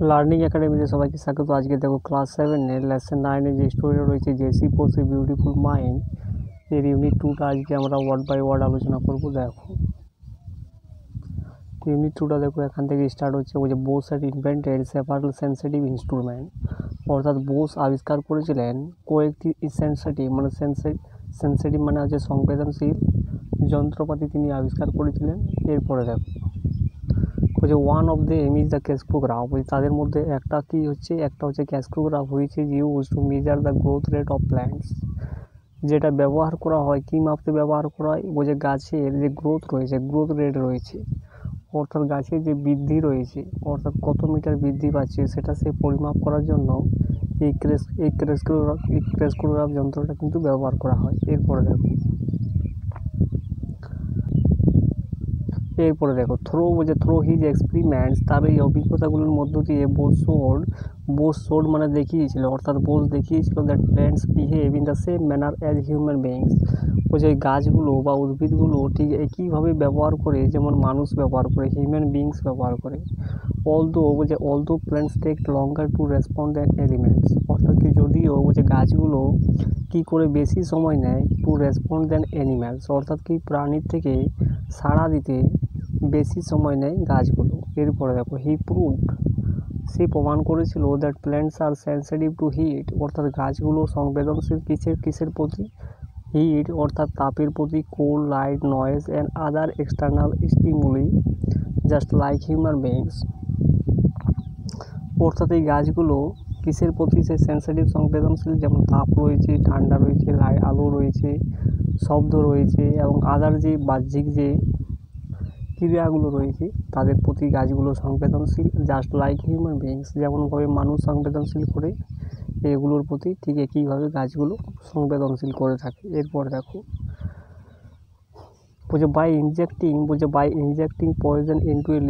Learning একাডেমিতে সবাইকে স্বাগত। আজকে দেখো ক্লাস 7-এর লেসন 9-এ যে স্টোরিটা রয়েছে J C Bose a beautiful mind, এর ইউনিট 2টা আজকে আমরা ওয়ার্ড বাই ওয়ার্ড আলোচনা করব। দেখো ইউনিট 2টা দেখো, এখান থেকে স্টার্ট হচ্ছে। বলছে Bose had invented several sensitive instrument, অর্থাৎ বোস আবিষ্কার করেছিলেন কয়েকটি সেন্সিটিভ সেন্সিটিভ মানে হচ্ছে সংবেদনশীল যন্ত্রপাতি তিনি আবিষ্কার করেছিলেন। এরপরে দেখো বলছে one of them is the crescograph. তাদের মধ্যে একটা হচ্ছে crescograph, which is use to measure the growth rate of plants, যেটা ব্যবহার করা হয়, কী মাপতে ব্যবহার করা হয়, বলছে গাছের যে গ্রোথ রয়েছে, গ্রোথ রেট রয়েছে, অর্থাৎ গাছের যে বৃদ্ধি রয়েছে, অর্থাৎ কত মিটার বৃদ্ধি পাচ্ছে সেটা সে পরিমাপ করার জন্য এই ক্যাসক্রোগ্রাফ যন্ত্রটা কিন্তু ব্যবহার করা হয়। এরপরে দেখো থ্রো হিজ এক্সপেরিমেন্টস, তার এই অভিজ্ঞতাগুলোর মধ্য দিয়ে বোস মানে দেখিয়েছিল, অর্থাৎ বোস দেখিয়েছিল that plants behave in the same manner as human beings. বলছে গাছগুলো বা উদ্ভিদগুলো ঠিক একইভাবে ব্যবহার করে যেমন মানুষ ব্যবহার করে, হিউম্যান বিংস ব্যবহার করে। Although plants take longer to respond than elements, অর্থাৎ কি যদিও গাছগুলো কি করে বেশি সময় নেয় টু রেসপন্ড দ্যান অ্যানিম্যালস, অর্থাৎ কি প্রাণীর থেকে সাড়া দিতে বেশি সময় নেয় গাছগুলো। এরপরে দেখো সে প্রমাণ করেছিল that plants are sensitive to heat, অর্থাৎ গাছগুলো সংবেদনশীল কিসের প্রতি, হিট অর্থাৎ তাপের প্রতি, cold, light, noise and other external stimuli just like human beings. অর্থাৎ এই গাছগুলো কিসের প্রতি সে সেন্সিটিভ সংবেদনশীল, যেমন তাপ রয়েছে, ঠান্ডা রয়েছে, আলো রয়েছে, শব্দ রয়েছে এবং আদার যে বাহ্যিক যে ক্রিয়াগুলো রয়েছে তাদের প্রতি গাছগুলো সংবেদনশীল, জাস্ট লাইক হিউম্যান বিংস, যেমনভাবে মানুষ সংবেদনশীল করে এগুলোর প্রতি ঠিক একইভাবে গাছগুলো সংবেদনশীল করে থাকে। এরপর দেখো by injecting poison into a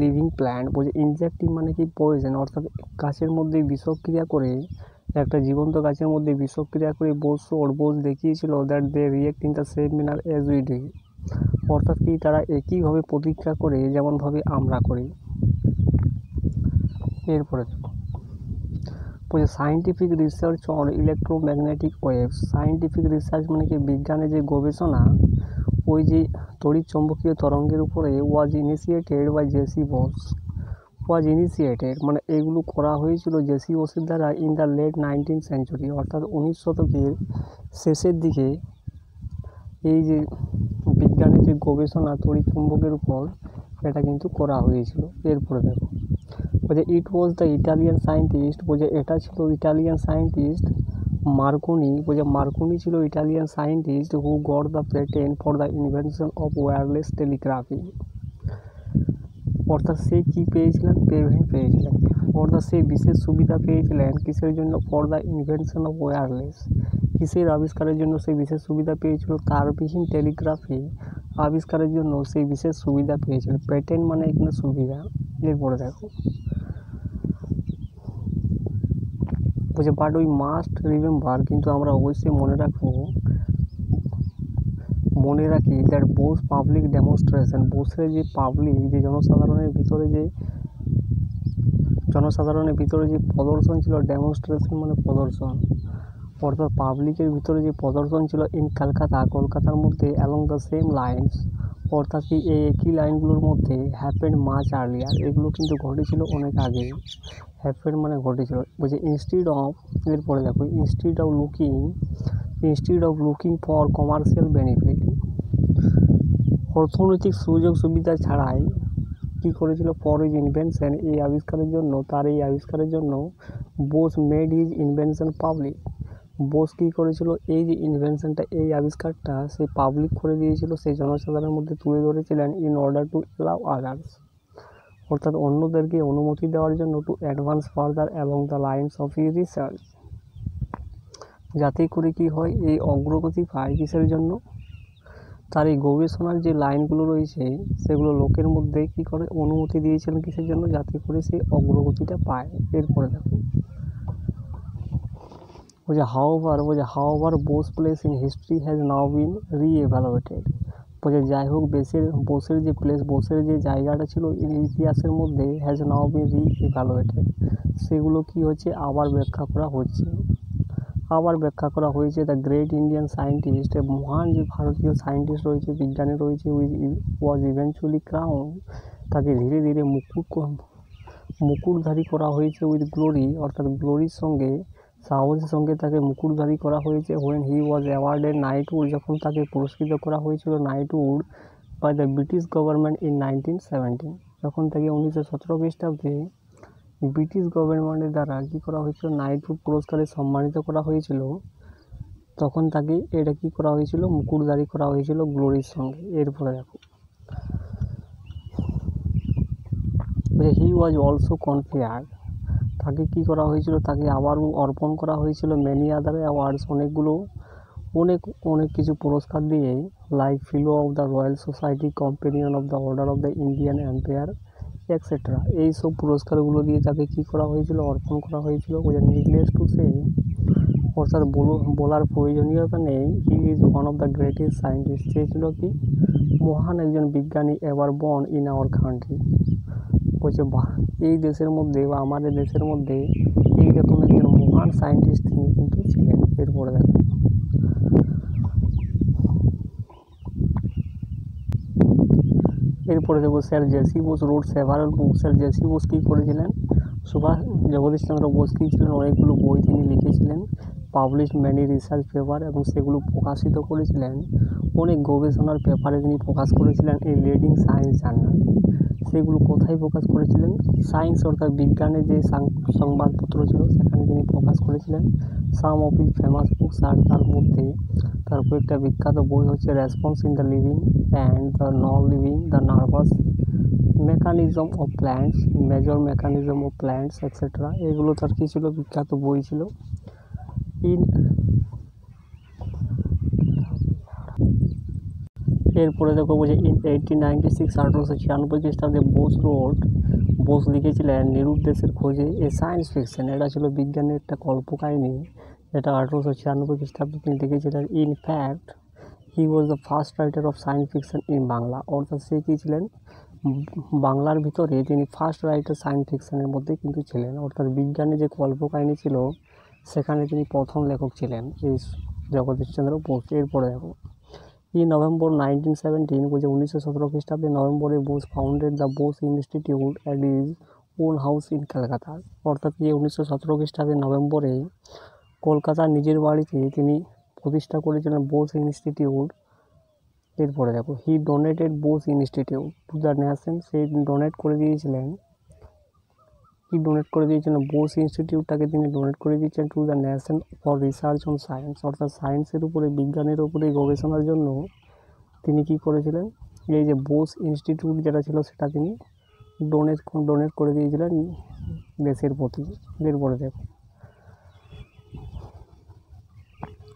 living plant. Injecting মানে কি পয়জন, অর্থাৎ গাছের মধ্যে বিষক্রিয়া করে, একটা জীবন্ত গাছের মধ্যে বিষক্রিয়া করে বোস দেখিয়েছিল that they react in the same manner as we do, অর্থাৎ কি তারা একইভাবে প্রতিক্রিয়া করে যেমনভাবে আমরা করি। এরপরে scientific research on electromagnetic waves. Scientific research মানে কি বিজ্ঞানের যে গবেষণা ওই যে তড়িৎ চৌম্বকীয় তরঙ্গের উপরে ওয়াজ ইনিশিয়েটেড মানে এগুলো করা হয়েছিল জেসি বোসের দ্বারা in the late 19th century, অর্থাৎ 19 শতকের শেষের দিকে এই যে বিজ্ঞানের যে গবেষণা তড়িৎ চুম্বকের উপর এটা কিন্তু করা হয়েছিল। এরপরে দেখো it was the Italian scientist, এটা ছিল ইটালিয়ান সায়েন্টিস্ট মার্কনি ছিল Italian scientist who got the patent for the invention of wireless telegraphy, অর্থাৎ সে কী পেয়েছিলেন, পেয়েছিলেন, অর্থাৎ সে বিশেষ সুবিধা পেয়েছিলেন কিসের জন্য, for the invention of wireless, কিসের আবিষ্কারের জন্য সেই বিশেষ সুবিধা পেয়েছিল, তারবিহীন টেলিগ্রাফি আবিষ্কারের জন্য সেই বিশেষ সুবিধা পেয়েছিল। পেটেন্ট মানে এখানে সুবিধা। এরপরে দেখো বাট উই মাস্ট রিমেম্বার, কিন্তু আমরা অবশ্যই মনে রাখি দ্যাট বোস পাবলিক ডেমনস্ট্রেশন, বোসের যে পাবলিক যে জনসাধারণের ভিতরে যে প্রদর্শন ছিল, ডেমনস্ট্রেশন মানে প্রদর্শন, অর্থাৎ পাবলিকের ভিতরে যে প্রদর্শন ছিল ইন কলকাতার মধ্যে অ্যালং দ্য সেম লাইন্স, অর্থাৎ কি এই একই লাইনগুলোর মধ্যে হ্যাপেন্ড মাচ আর্লিয়ার, এগুলো কিন্তু ঘটেছিল অনেক আগে। হ্যাপেন্ড মানে ঘটেছিল। এরপরে দেখো instead of looking for commercial benefit, অর্থনৈতিক সুযোগ সুবিধা ছাড়াই কী করেছিল, ফর হিজ ইনভেনশন, তার এই আবিষ্কারের জন্য Bose made his invention public, Bose কী করেছিল, এই যে ইনভেনশনটা, এই আবিষ্কারটা সে পাবলিক করে দিয়েছিল, সেই জনসাধারণের মধ্যে তুলে ধরেছিলেন in order to allow others, অর্থাৎ অন্যদেরকে অনুমতি দেওয়ার জন্য to advance further along the lines of his research, যাতে করে কি হয়, এই অগ্রগতি পায় কিসের জন্য, তার এই গবেষণার যে লাইনগুলো রয়েছে সেগুলো লোকের মধ্যে কী করে অনুমতি দিয়েছিলেন কিসের জন্য, যাতে করে সে অগ্রগতিটা পায়। এরপরে দেখো however Bose's place in history has now been re-evaluated, বলছে যাই হোক বোসের যে বোসের যে জায়গাটা ছিল ইতিহাসের মধ্যে হ্যাজ নাও বিন রি-ইভ্যালুয়েটেড, সেগুলো কি হচ্ছে আবার ব্যাখ্যা করা হয়েছে। দ্য গ্রেট ইন্ডিয়ান সায়েন্টিস্ট, মহান যে ভারতীয় সায়েন্টিস্ট রয়েছে, বিজ্ঞানী রয়েছে, ওয়াজ ইভেনচুয়ালি ক্রাউন, তাকে ধীরে ধীরে মুকুটধারী করা হয়েছে উইথ গ্লোরি, অর্থাৎ গ্লোরির সঙ্গে, সাহসের সঙ্গে তাকে মুকুটধারী করা হয়েছে। When he was awarded knighthood, যখন তাকে পুরস্কৃত করা হয়েছিল knighthood by the British government in 1917, যখন তাকে 1917 খ্রিস্টাব্দে ব্রিটিশ গভর্নমেন্টের দ্বারা কী করা হয়েছিল, নাইটহুড পুরস্কারে সম্মানিত করা হয়েছিল, তখন তাকে এটা কী করা হয়েছিল, মুকুটধারী করা হয়েছিল গ্লোরির সঙ্গে। এরপরে দেখো হি ওয়াজ অলসো কনফার্ড, তাকে কী করা হয়েছিল, তাকে আবারও অর্পণ করা হয়েছিল মেনি আদার অ্যাওয়ার্ডস, অনেক কিছু পুরস্কার দিয়ে, like fellow of the royal society, companion of the order of the Indian empire, etcetera. এইসব পুরস্কারগুলো দিয়ে তাকে কী করা হয়েছিল, অর্পণ করা হয়েছিল। নিডলেস টু সে, অর্থাৎ বলার প্রয়োজনীয়তা নেই, he is one of the greatest scientist, সে ছিল কি মহান একজন বিজ্ঞানী, ever born in our country. বলছে এই দেশের মধ্যে বা আমাদের দেশের মধ্যে এইরকম একজন মহান সায়েন্টিস্ট তিনি কিন্তু ছিলেন। এরপরে দেখো sir J C Bose wrote several book. Sir J C Bose কী করেছিলেন, জগদীশচন্দ্র বোস কী ছিলেন, অনেকগুলো বই তিনি লিখেছিলেন, পাবলিশ ম্যানি রিসার্চ পেপার, এবং সেগুলো প্রকাশিত করেছিলেন, অনেক গবেষণার পেপারে তিনি প্রকাশ করেছিলেন এই লিডিং সায়েন্স জার্নাল। সেগুলো কোথায় প্রকাশ করেছিলেন, সায়েন্স অর্থাৎ বিজ্ঞানের যে সংবাদপত্র ছিল সেখানে তিনি প্রকাশ করেছিলেন। Some of his famous books আর, তার মধ্যে তার কয়েকটা বিখ্যাত বই হচ্ছে response in the living and the non living, the nervous mechanism of plants, major mechanism of plants etcetera. এগুলো তার কী ছিল, বিখ্যাত বই ছিল। এরপরে দেখো বলছে ইন 1896, 1896 খ্রিস্টাব্দে বোস লিখেছিলেন নিরুদ্দেশের খোঁজে, এ সায়েন্স ফিকশন, এটা ছিল বিজ্ঞানের একটা কল্পকাহিনী, এটা 1896 খ্রিস্টাব্দে তিনি লিখেছিলেন। In fact he was the first writer of science fiction in Bangla, অর্থাৎ সে কী ছিলেন, বাংলার ভিতরে তিনি ফার্স্ট রাইটার সায়েন্স ফিকশনের মধ্যে কিন্তু ছিলেন, অর্থাৎ বিজ্ঞানের যে কল্পকাহিনী ছিল সেখানে তিনি প্রথম লেখক ছিলেন এই জগদীশচন্দ্র বোস। এরপরে দেখো ইন নভেম্বর 1917, বলছে 1917 খ্রিস্টাব্দে নভেম্বরে Bose founded the Bose institute at is on house in Kolkata, অর্থাৎ 1917 খ্রিস্টাব্দে নভেম্বরে কলকাতার নিজের বাড়িতে তিনি প্রতিষ্ঠা করেছিলেন বোস ইনস্টিটিউট। এরপরে দেখো he donated Bose institute to the nation, সে ডোনেট করে দিয়েছিলেন বোস ইনস্টিটিউটটাকে তিনি ডোনেট করে দিয়েছেন to the nation for research on science, অর্থাৎ সায়েন্সের উপরে, বিজ্ঞানের উপরে গবেষণার জন্য তিনি কী করেছিলেন, এই যে বোস ইনস্টিটিউট যেটা ছিল সেটা তিনি ডোনেট করে দিয়েছিলেন দেশের প্রতি। এরপরে দেখো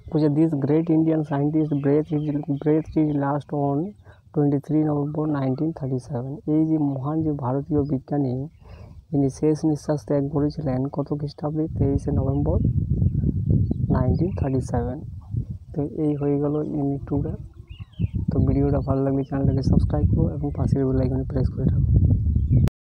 বলছে this great Indian scientist breath is last on 23 November 1937, এই যে মহান যে ভারতীয় বিজ্ঞানী তিনি শেষ নিঃশ্বাস ত্যাগ করেছিলেন কত খ্রিস্টাব্দে, 23 নভেম্বর 1937। তো এই হয়ে গেল ইউনিট 2টা। তো ভিডিওটা ভালো লাগলে চ্যানেলটাকে সাবস্ক্রাইব করো এবং পাশের বেল আইকনে প্রেস করে রাখো।